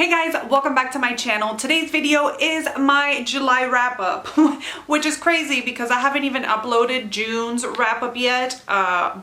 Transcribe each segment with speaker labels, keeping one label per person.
Speaker 1: Hey guys, welcome back to my channel. Today's video is my July wrap up, which is crazy because I haven't even uploaded June's wrap up yet, yeah,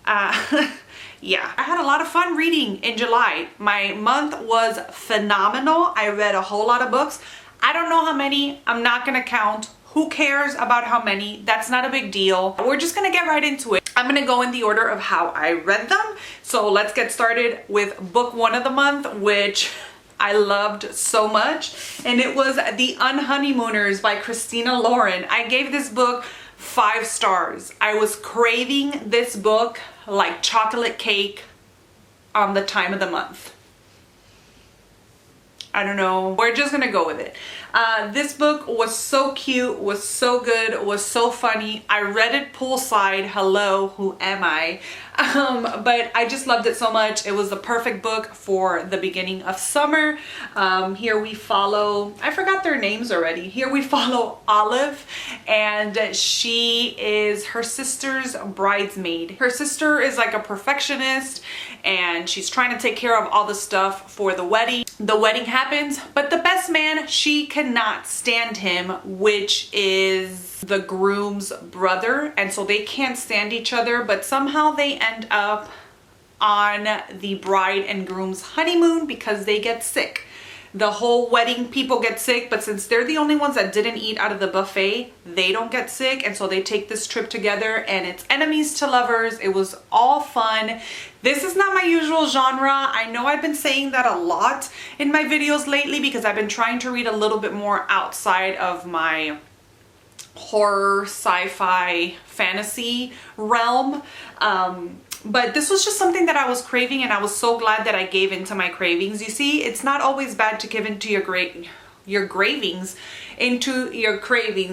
Speaker 1: I had a lot of fun reading in July. My month was phenomenal. I read a whole lot of books. I don't know how many, I'm not gonna count. Who cares about how many? That's not a big deal. We're just gonna get right into it. I'm gonna go in the order of how I read them. So let's get started with book one of the month, which I loved so much. And it was The Unhoneymooners by Christina Lauren. I gave this book 5 stars. I was craving this book like chocolate cake on the time of the month. I don't know. We're just gonna go with it. This book was so cute, was so good, was so funny. I read it poolside. Hello, who am I? But I just loved it so much. It was the perfect book for the beginning of summer. Here we follow, I forgot their names already. Here we follow Olive, and she is her sister's bridesmaid. Her sister is like a perfectionist and she's trying to take care of all the stuff for the wedding. The wedding happens, but the best man, she cannot stand him, which is the groom's brother, and so they can't stand each other, but somehow they end up on the bride and groom's honeymoon because they get sick. The whole wedding people get sick, but since they're the only ones that didn't eat out of the buffet, they don't get sick, and so they take this trip together, and it's enemies to lovers. It was all fun. This is not my usual genre. I know I've been saying that a lot in my videos lately because I've been trying to read a little bit more outside of my horror, sci-fi, fantasy realm. But this was just something that I was craving, and I was so glad that I gave into my cravings. You see, it's not always bad to give into your cravings,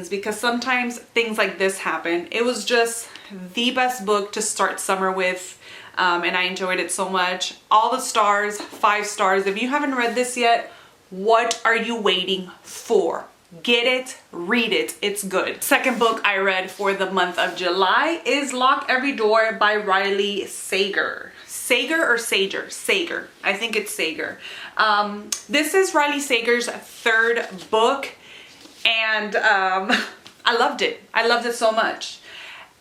Speaker 1: because sometimes things like this happen. It was just the best book to start summer with, and I enjoyed it so much. All the stars, 5 stars. If you haven't read this yet, what are you waiting for? Get it, read it, it's good. Second book I read for the month of July is Lock Every Door by Riley Sager. Sager or Sager? Sager. I think it's Sager. This is Riley Sager's 3rd book, and I loved it. I loved it so much.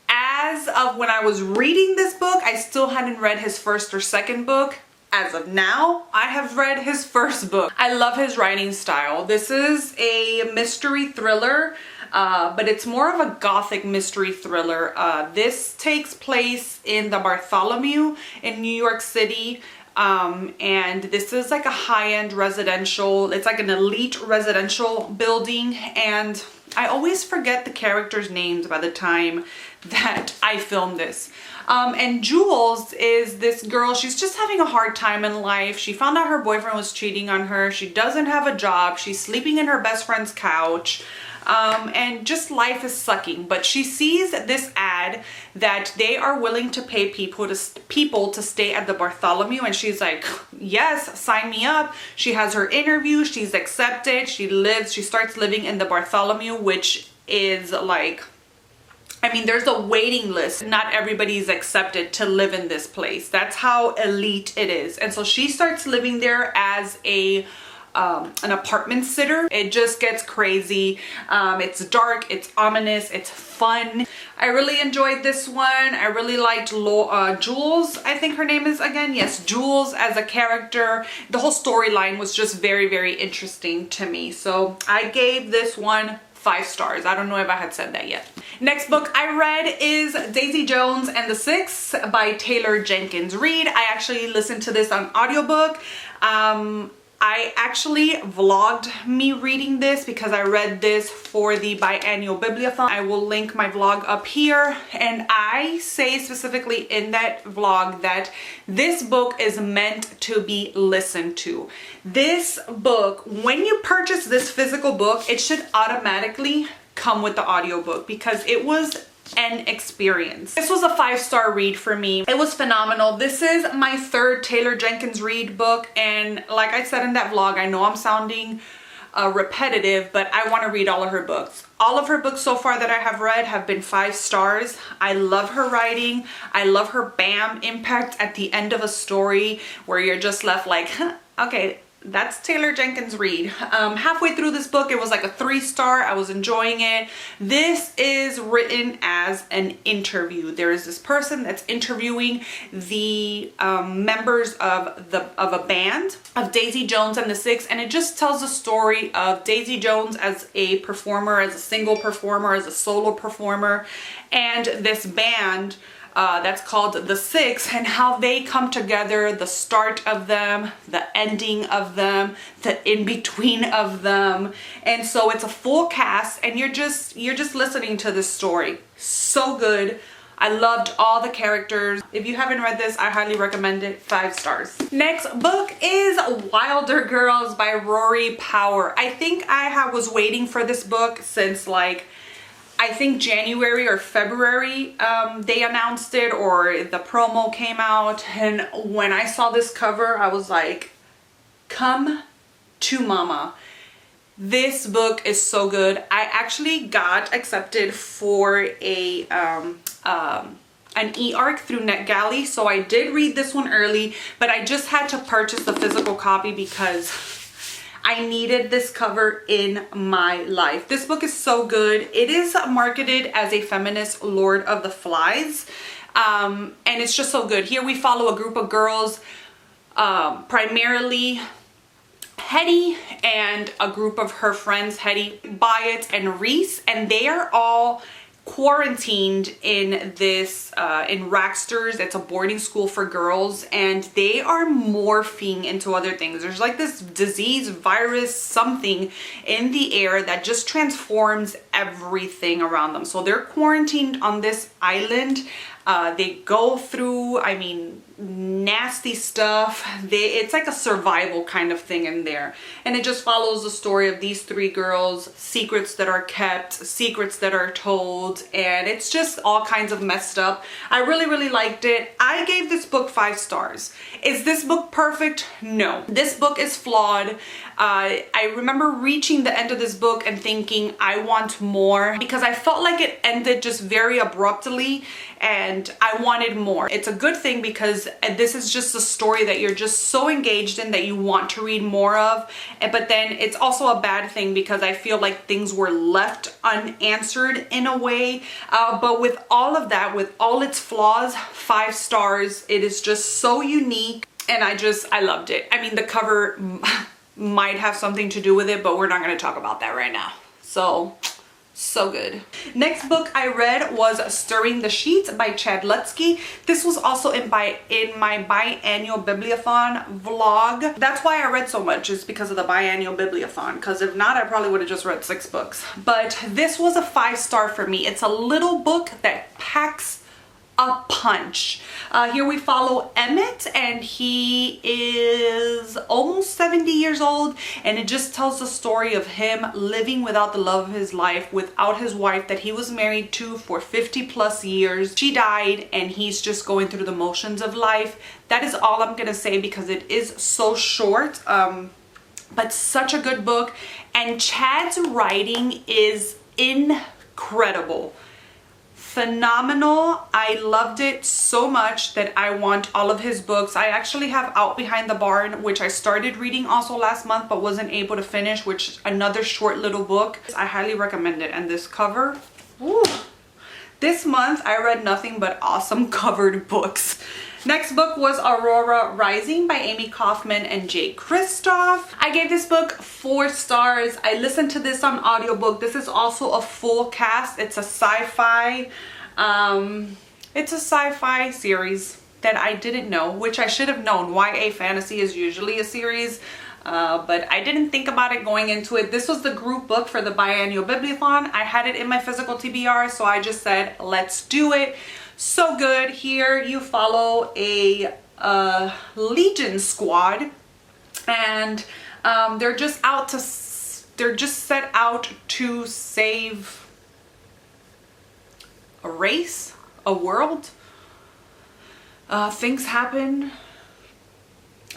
Speaker 1: As of when I was reading this book, I still hadn't read his 1st or 2nd book. As of now, I have read his 1st book. I love his writing style. This is a mystery thriller, but it's more of a gothic mystery thriller. This takes place in the Bartholomew in New York City. And this is like a high-end residential, it's like an elite residential building, and I always forget the characters' names by the time that I film this. And Jules is this girl, she's just having a hard time in life. She found out her boyfriend was cheating on her. She doesn't have a job. She's sleeping in her best friend's couch. And just life is sucking, but she sees this ad that they are willing to pay people to stay at the Bartholomew, and she's like, yes, sign me up. She has her interview, she's accepted, she starts living in the Bartholomew, which is like, I mean, there's a waiting list. Not everybody's accepted to live in this place. That's how elite it is. And so she starts living there as an apartment sitter. It just gets crazy. It's dark, it's ominous, it's fun. I really enjoyed this one. I really liked Jules, I think her name is again. Yes, Jules as a character. The whole storyline was just very, very interesting to me. So I gave this one 5 stars. I don't know if I had said that yet. Next book I read is Daisy Jones and the Six by Taylor Jenkins Reid. I actually listened to this on audiobook. I actually vlogged me reading this because I read this for the biannual bibliothon. I will link my vlog up here, and I say specifically in that vlog that this book is meant to be listened to. This book, when you purchase this physical book, it should automatically come with the audiobook because it was an experience. This was a 5-star read for me. It was phenomenal. This is my 3rd Taylor Jenkins Reid book, and like I said in that vlog, I know I'm sounding repetitive, but I want to read all of her books. All of her books so far that I have read have been 5 stars. I love her writing. I love her bam impact at the end of a story where you're just left like, huh, okay, that's Taylor Jenkins Reid. Halfway through this book, it was like a 3-star. I was enjoying it. This is written as an interview. There is this person that's interviewing the members of a band of Daisy Jones and the Six, and it just tells the story of Daisy Jones as a performer, as a single performer, as a solo performer, and this band that's called The Six, and how they come together, the start of them, the ending of them, the in-between of them. And so it's a full cast, and you're just listening to this story. So good. I loved all the characters. If you haven't read this, I highly recommend it. 5 stars. Next book is Wilder Girls by Rory Power. I think I was waiting for this book since like, I think January or February they announced it, or the promo came out, and when I saw this cover I was like, come to mama. This book is so good. I actually got accepted for a an e-arc through NetGalley, so I did read this one early, but I just had to purchase the physical copy because I needed this cover in my life. This book is so good. It is marketed as a feminist Lord of the Flies, and it's just so good. Here we follow a group of girls, primarily Hetty and a group of her friends, Hetty, Byatt, and Reese, and they are all quarantined in this in Racksters. It's a boarding school for girls, and they are morphing into other things. There's like this disease, virus, something in the air that just transforms everything around them. So they're quarantined on this island. They go through, I mean, nasty stuff. It's like a survival kind of thing in there, and it just follows the story of these 3 girls, secrets that are kept, secrets that are told, and it's just all kinds of messed up. I really liked it. I gave this book 5 stars. Is this book perfect? No. This book is flawed. I remember reaching the end of this book and thinking I want more, because I felt like it ended just very abruptly and I wanted more. It's a good thing because this is just a story that you're just so engaged in that you want to read more of, but then it's also a bad thing because I feel like things were left unanswered in a way, but with all of that, with all its flaws, 5 stars. It is just so unique, and I loved it. I mean, the cover might have something to do with it, but we're not going to talk about that right now. So good. Next book I read was Stirring the Sheets by Chad Lutsky. This was also in my biannual bibliothon vlog. That's why I read so much, is because of the biannual bibliothon, because if not, I probably would have just read 6 books. But this was a 5-star for me. It's a little book that packs a punch. Here we follow Emmett, and he is almost 70 years old, and it just tells the story of him living without the love of his life, without his wife that he was married to for 50+ years. She died, and he's just going through the motions of life. That is all I'm gonna say because it is so short, but such a good book, and Chad's writing is incredible. Phenomenal. I loved it so much that I want all of his books. I actually have Out Behind the Barn, which I started reading also last month but wasn't able to finish, which is another short little book. I highly recommend it. And this cover, woo. This month I read nothing but awesome covered books. Next book was Aurora Rising by Amy Kaufman and Jay Kristoff. I gave this book 4 stars. I listened to this on audiobook. This is also a full cast. It's a sci-fi. It's a sci-fi series that I didn't know, which I should have known. YA fantasy is usually a series, but I didn't think about it going into it. This was the group book for the biannual bibliothon. I had it in my physical TBR, so I just said, let's do it. So good. Here you follow a Legion squad, and they're just set out to save a race, a world. Things happen.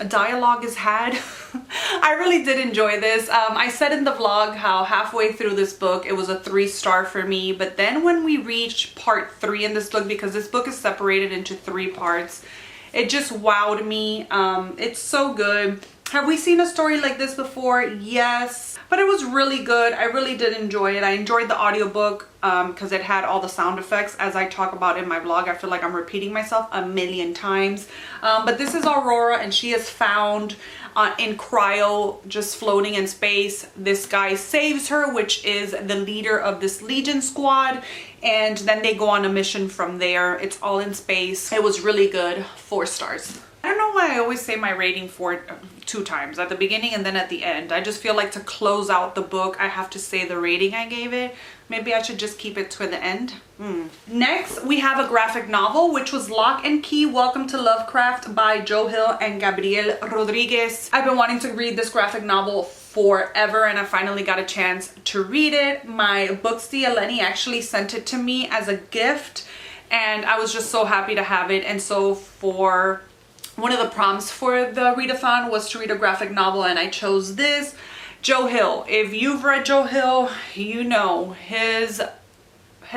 Speaker 1: A dialogue is had. I really did enjoy this. I said in the vlog how halfway through this book it was a 3-star for me, but then when we reached part 3 in this book, because this book is separated into 3 parts, it just wowed me. It's so good. Have we seen a story like this before? Yes, but it was really good. I really did enjoy it. I enjoyed the audiobook because it had all the sound effects, as I talk about in my vlog. I feel like I'm repeating myself a million times. But this is Aurora, and she is found in cryo, just floating in space. This guy saves her, which is the leader of this Legion squad, and then they go on a mission from there. It's all in space. It was really good. 4 stars. I don't know why I always say my rating for it 2 times, at the beginning and then at the end. I just feel like to close out the book, I have to say the rating I gave it. Maybe I should just keep it to the end. Next, we have a graphic novel, which was Lock and Key, Welcome to Lovecraft by Joe Hill and Gabriel Rodriguez. I've been wanting to read this graphic novel forever, and I finally got a chance to read it. My booksie, Eleni, actually sent it to me as a gift, and I was just so happy to have it. And so for one of the prompts for the readathon was to read a graphic novel, and I chose this. Joe Hill. If you've read Joe Hill, you know his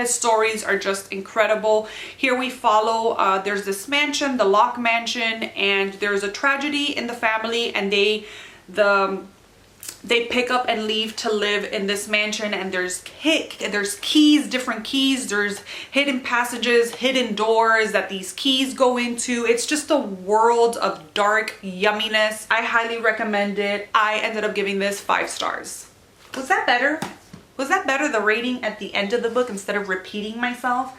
Speaker 1: stories are just incredible. Here we follow, there's this mansion, the Locke Mansion, and there's a tragedy in the family, and they pick up and leave to live in this mansion, and there's keys, different keys, there's hidden passages, hidden doors that these keys go into. It's just a world of dark yumminess. I highly recommend it. I ended up giving this 5 stars. Was that better? Was that better, the rating at the end of the book, instead of repeating myself?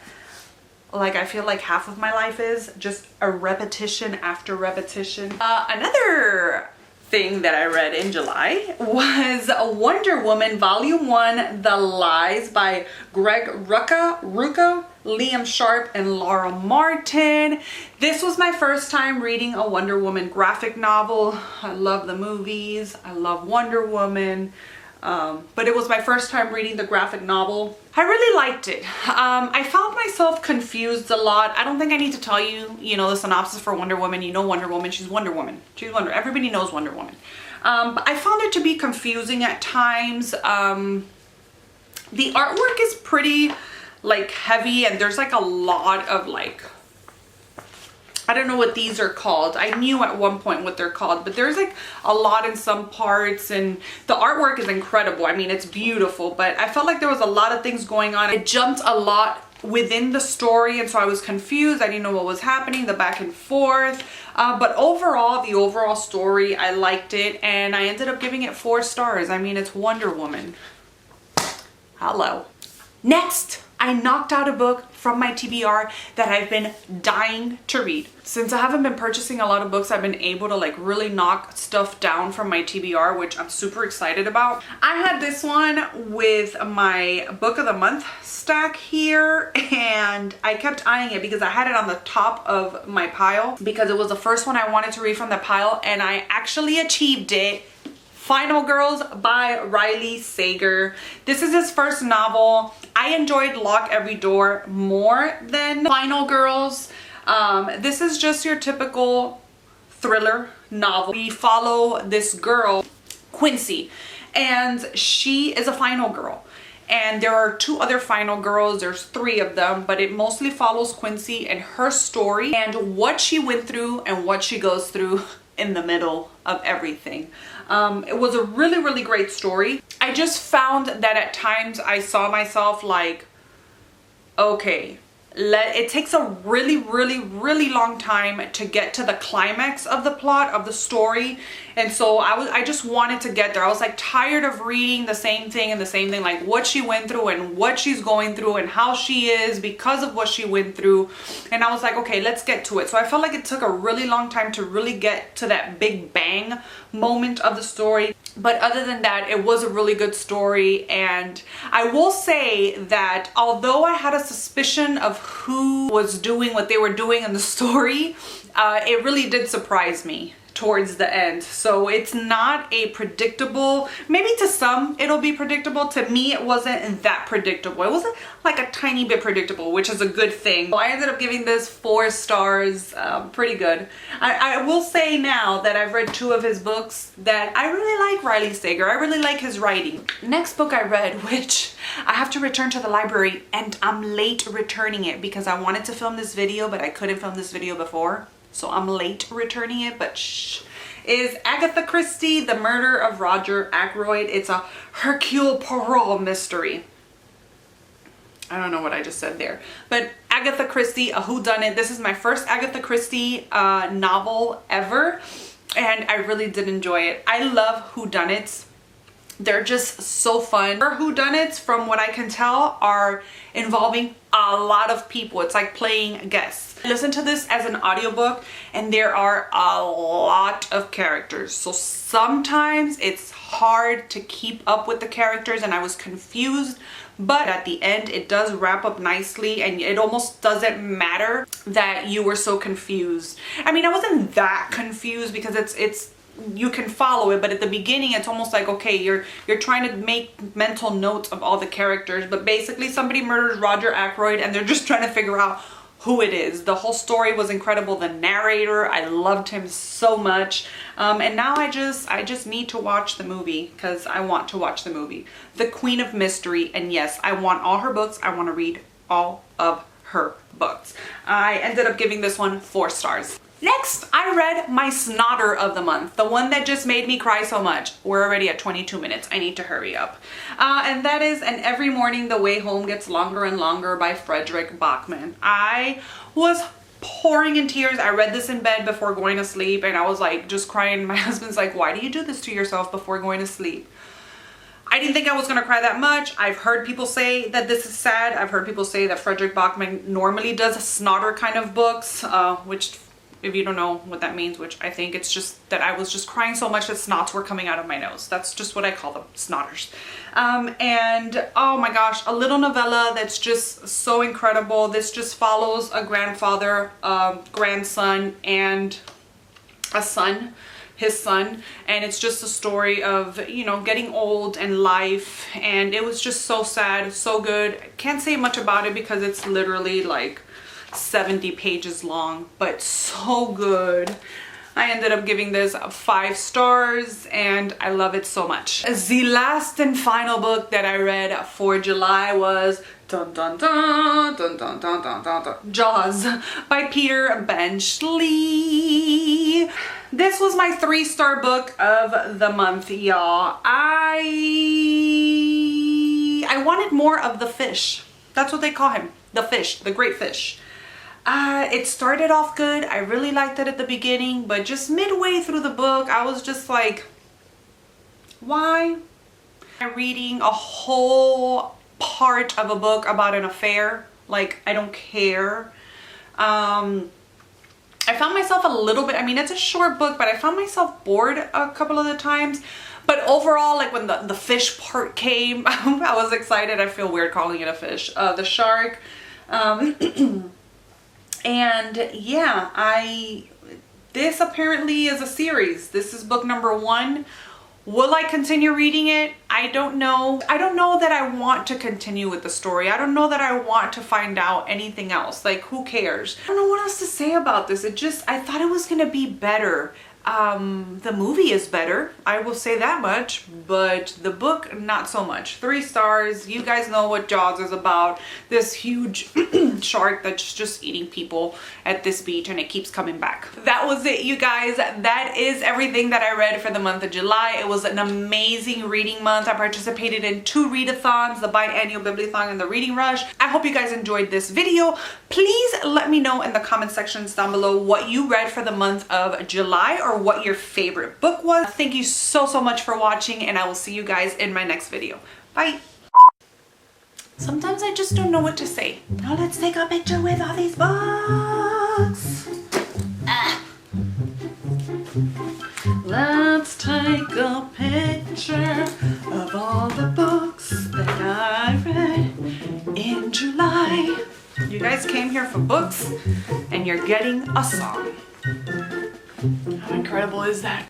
Speaker 1: Like I feel like half of my life is just a repetition after repetition. Another thing that I read in July was Wonder Woman Volume 1, The Lies by Greg Rucka, Liam Sharp, and Laura Martin. This was my first time reading a Wonder Woman graphic novel. I love the movies. I love Wonder Woman. But it was my first time reading the graphic novel. I really liked it. I found myself confused a lot. I don't think I need to tell you, the synopsis for Wonder Woman. You know Wonder Woman. She's Wonder Woman. Everybody knows Wonder Woman. But I found it to be confusing at times. The artwork is pretty heavy, and there's a lot of I don't know what these are called. I knew at one point what they're called, but there's a lot in some parts, and the artwork is incredible. I mean, it's beautiful, but I felt like there was a lot of things going on. It jumped a lot within the story, and so I was confused. I didn't know what was happening, the back and forth. But overall, the overall story, I liked it, and I ended up giving it 4 stars. I mean, it's Wonder Woman. Hello. Next, I knocked out a book from my TBR that I've been dying to read. Since I haven't been purchasing a lot of books, I've been able to really knock stuff down from my TBR, which I'm super excited about. I had this one with my book of the month stack here, and I kept eyeing it because I had it on the top of my pile because it was the first one I wanted to read from the pile, and I actually achieved it. Final Girls by Riley Sager. This is his first novel. I enjoyed Lock Every Door more than Final Girls. This is just your typical thriller novel. We follow this girl, Quincy, and she is a final girl. And there are 2 other final girls. There's 3 of them, but it mostly follows Quincy and her story and what she went through and what she goes through in the middle of everything. It was a really, really great story. I just found that at times I saw myself okay, it takes a really, really, really long time to get to the climax of the plot of the story. And so I just wanted to get there. I was tired of reading the same thing and the same thing, what she went through and what she's going through and how she is because of what she went through. And I was okay, let's get to it. So I felt like it took a really long time to really get to that big bang moment of the story. But other than that, it was a really good story. And I will say that although I had a suspicion of who was doing what they were doing in the story, it really did surprise me towards the end. So it's not a predictable, maybe to some it'll be predictable. To me, it wasn't that predictable. It wasn't a tiny bit predictable, which is a good thing. So I ended up giving this 4 stars. Pretty good. I will say now that I've read 2 of his books that I really like Riley Sager. I really like his writing. Next book I read, which I have to return to the library, and I'm late returning it because I wanted to film this video, but I couldn't film this video before. So I'm late returning it, but shh, is Agatha Christie, The Murder of Roger Ackroyd. It's a Hercule Poirot mystery. I don't know what I just said there, but Agatha Christie, a whodunit. This is my first Agatha Christie novel ever, and I really did enjoy it. I love whodunits. They're just so fun. Her whodunits, from what I can tell, are involving a lot of people. It's like playing guests. I listened to this as an audiobook, and there are a lot of characters. So sometimes it's hard to keep up with the characters, and I was confused. But at the end, it does wrap up nicely, and it almost doesn't matter that you were so confused. I mean, I wasn't that confused because it's you can follow it, but at the beginning it's almost like, okay, you're trying to make mental notes of all the characters, but basically somebody murders Roger Ackroyd and they're just trying to figure out who it is. The whole story was incredible. The narrator, I loved him so much. And now I just need to watch the movie because I want to watch the movie. The Queen of Mystery, and yes, I want all her books. I want to read all of her books. I ended up giving this one 4 stars. Next, I read my snotter of the month, the one that just made me cry so much. We're already at 22 minutes. I need to hurry up. And that is And Every Morning the Way Home Gets Longer and Longer by Fredrik Backman. I was pouring in tears. I read this in bed before going to sleep, and I was like just crying. My husband's like, why do you do this to yourself before going to sleep? I didn't think I was gonna cry that much. I've heard people say that this is sad. I've heard people say that Fredrik Backman normally does snotter kind of books, which, if you don't know what that means, which I think it's just that I was just crying so much that snots were coming out of my nose. That's just what I call them, snotters. And oh my gosh, a little novella that's just so incredible. This just follows a grandfather, grandson, and a son, his son, and it's just a story of, you know, getting old and life, and it was just so sad, so good. Can't say much about it because it's literally like 70 pages long, but so good. I ended up giving this 5 stars, and I love it so much. The last and final book that I read for July was dun, dun, dun, dun, dun, dun, dun, dun, dun, Jaws by Peter Benchley. This was my 3-star book of the month, y'all. I wanted more of the fish. That's what they call him, the fish, the great fish. It started off good. I really liked it at the beginning, but just midway through the book, I was just like, why? I'm reading a whole part of a book about an affair. Like, I don't care. I found myself a little bit, I mean, it's a short book, but I found myself bored a couple of the times. But overall, like when the fish part came, I was excited. I feel weird calling it a fish. The shark. And yeah, this apparently is a series. This is book number 1. Will I continue reading it? I don't know. I don't know that I want to continue with the story. I don't know that I want to find out anything else. Like, who cares? I don't know what else to say about this. I thought it was gonna be better. The movie is better, I will say that much, but the book, not so much. 3 stars. You guys know what Jaws is about. This huge shark that's just eating people at this beach, and it keeps coming back. That was it, you guys. That is everything that I read for the month of July. It was an amazing reading month. I participated in 2 readathons, the biannual bibliothon and the reading rush. I hope you guys enjoyed this video. Please let me know in the comment sections down below what you read for the month of July, or what your favorite book was. Thank you so much for watching, and I will see you guys in my next video. Bye. Sometimes I just don't know what to say. Now let's take a picture with all these books. Let's take a picture of all the books that I read in July. You guys came here for books, and you're getting a song. How incredible is that?